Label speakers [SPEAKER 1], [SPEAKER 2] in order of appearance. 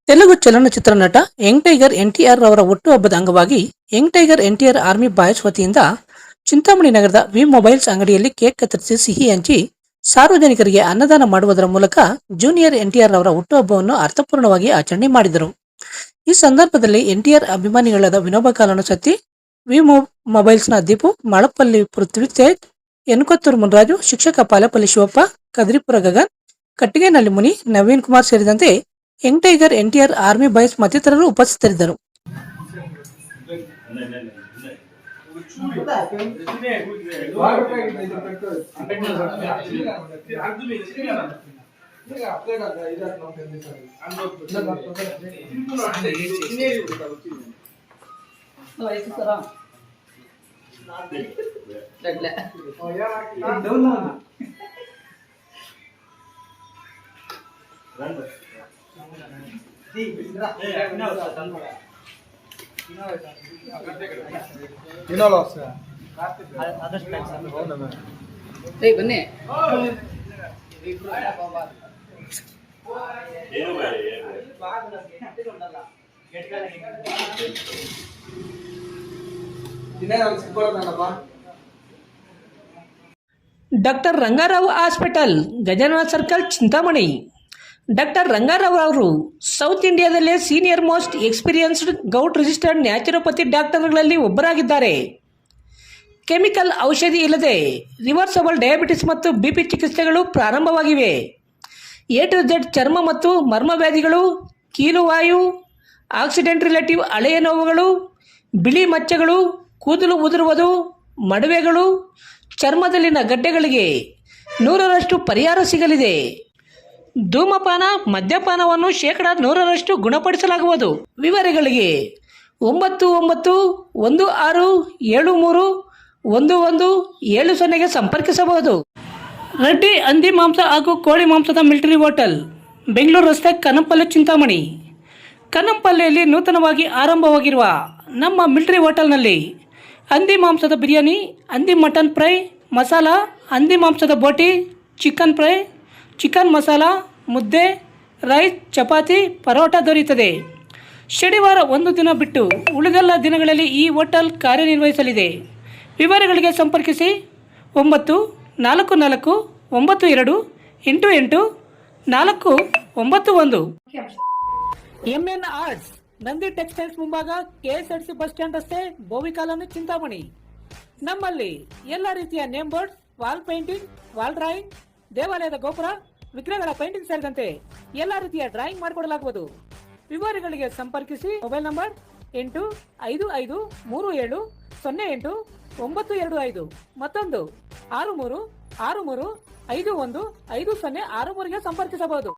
[SPEAKER 1] ತೆಲುಗು ಚಲನಚಿತ್ರ ನಟ Young tiger NTR ರವರ ಹುಟ್ಟುಹಬ್ಬದ ಅಂಗವಾಗಿ Young tiger NTR army boys ವತಿಯಿಂದ ಚಿಂತಾಮಣಿ ನಗರದ ವಿ ಮೊಬೈಲ್ಸ್ ಅಂಗಡಿಯಲ್ಲಿ ಕೇಕ್ ಕತ್ತರಿಸಿ ಸಿಹಿ ಹಂಚಿ ಸಾರ್ವಜನಿಕರಿಗೆ ಅನ್ನದಾನ ಮಾಡುವುದರ ಮೂಲಕ ಜೂನಿಯರ್ ಎನ್ಟಿಆರ್ ರವರ ಹುಟ್ಟುಹಬ್ಬವನ್ನು ಅರ್ಥಪೂರ್ಣವಾಗಿ ಆಚರಣೆ ಮಾಡಿದರು. ಈ ಸಂದರ್ಭದಲ್ಲಿ ಎನ್ಟಿಆರ್ ಅಭಿಮಾನಿಗಳಾದ ವಿನೋಬ ಕಾಲನು ಸತ್ತಿ, ವಿ ಮೊಬೈಲ್ಸ್ನ ದೀಪು, ಮಾಳಪ್ಪಲ್ಲಿ ಪೃಥ್ವಿತೇಜ್, ಯನಕೊತ್ತೂರು ಮುನ್ರಾಜು, ಶಿಕ್ಷಕ ಪಾಲಪಲ್ಲಿ ಶಿವಪ್ಪ, ಕದ್ರಿಪುರ ಗಗನ್, ಕಟ್ಟಿಗೆನಲ್ಲಿ ಮುನಿ, ನವೀನ್ ಕುಮಾರ್ ಸೇರಿದಂತೆ young tiger NTR army boys ಮತ್ತಿತರರು ಉಪಸ್ಥಿತರಿದ್ದರು.
[SPEAKER 2] ಬನ್ನಿ
[SPEAKER 1] doctor Rangarao hospital, Gajanana circle, Chintamani. Doctor Rangarao ಅವರು ಸೌತ್ ಇಂಡಿಯಾದಲ್ಲೇ senior most experienced gout registered naturopathy ಡಾಕ್ಟರ್ಗಳಲ್ಲಿ ಒಬ್ಬರಾಗಿದ್ದಾರೆ. ಕೆಮಿಕಲ್ ಔಷಧಿ ಇಲ್ಲದೆ ರಿವರ್ಸಬಲ್ ಡಯಾಬಿಟಿಸ್ ಮತ್ತು ಬಿಪಿ ಚಿಕಿತ್ಸೆಗಳು ಪ್ರಾರಂಭವಾಗಿವೆ. ಎ ಟು ಝೆಡ್ ಚರ್ಮ ಮತ್ತು ಮರ್ಮವ್ಯಾಧಿಗಳು, ಕೀಲುವಾಯು, ಆಕ್ಸಿಡೆಂಟ್ ರಿಲೇಟಿವ್ ಹಳೆಯ ನೋವುಗಳು, ಬಿಳಿ ಮಚ್ಚೆಗಳು, ಕೂದಲು ಉದುರುವುದು, ಮಡುವೆಗಳು, ಚರ್ಮದಲ್ಲಿನ ಗಡ್ಡೆಗಳಿಗೆ 100% ಪರಿಹಾರ ಸಿಗಲಿದೆ. ಧೂಮಪಾನ, ಮದ್ಯಪಾನವನ್ನು 100% ಗುಣಪಡಿಸಲಾಗುವುದು. ವಿವರಗಳಿಗೆ 9916731170 ಸಂಪರ್ಕಿಸಬಹುದು. ರೆಡ್ಡಿ ಹಂದಿ ಮಾಂಸ ಹಾಗೂ ಕೋಳಿ ಮಾಂಸದ ಮಿಲಿಟರಿ ಹೋಟೆಲ್, ಬೆಂಗಳೂರು ರಸ್ತೆ, ಕನಂಪಲ್ಲಿ, ಚಿಂತಾಮಣಿ. ಕನಂಪಲ್ಲಿಯಲ್ಲಿ ನೂತನವಾಗಿ ಆರಂಭವಾಗಿರುವ ನಮ್ಮ ಮಿಲಿಟರಿ ಹೋಟೆಲ್ನಲ್ಲಿ ಹಂದಿ ಮಾಂಸದ ಬಿರಿಯಾನಿ, ಹಂದಿ ಮಟನ್ ಫ್ರೈ, ಮಸಾಲ, ಹಂದಿ ಮಾಂಸದ ಬೋಟಿ, ಚಿಕನ್ ಫ್ರೈ, ಚಿಕನ್ ಮಸಾಲ, ಮುದ್ದೆ, ರೈಸ್, ಚಪಾತಿ, ಪರೋಟ ದೊರೆಯುತ್ತದೆ. ಶನಿವಾರ ಒಂದು ದಿನ ಬಿಟ್ಟು ಉಳಿದೆಲ್ಲ ದಿನಗಳಲ್ಲಿ ಈ ಹೋಟೆಲ್ ಕಾರ್ಯನಿರ್ವಹಿಸಲಿದೆ. ವಿವರಗಳಿಗೆ ಸಂಪರ್ಕಿಸಿ 9492888491. ಎಂಎನ್ ಆರ್ಟ್ಸ್, ನಂದಿ ಟೆಕ್ಸ್ಟೈಲ್ಸ್ ಮುಂಭಾಗ, ಕೆಎಸ್ಆರ್ಟಿಸಿ ಬಸ್ ಸ್ಟ್ಯಾಂಡ್ ರಸ್ತೆ, ಬೋವಿ ಕಾಲೋನಿ, ಚಿಂತಾಮಣಿ. ನಮ್ಮಲ್ಲಿ ಎಲ್ಲ ರೀತಿಯ name board, wall painting, wall drawing, ದೇವಾಲಯದ ಗೋಪುರ, ವಿಗ್ರಹಗಳ ಪೇಂಟಿಂಗ್ ಸೇರಿದಂತೆ ಎಲ್ಲ ರೀತಿಯ ಡ್ರಾಯಿಂಗ್ ಮಾಡಿಕೊಡಲಾಗುವುದು. ವಿವರಗಳಿಗೆ ಸಂಪರ್ಕಿಸಿ. ಮೊಬೈಲ್ ನಂಬರ್ 8553708925, ಮತ್ತೊಂದು 6363515063ಗೆ ಸಂಪರ್ಕಿಸಬಹುದು.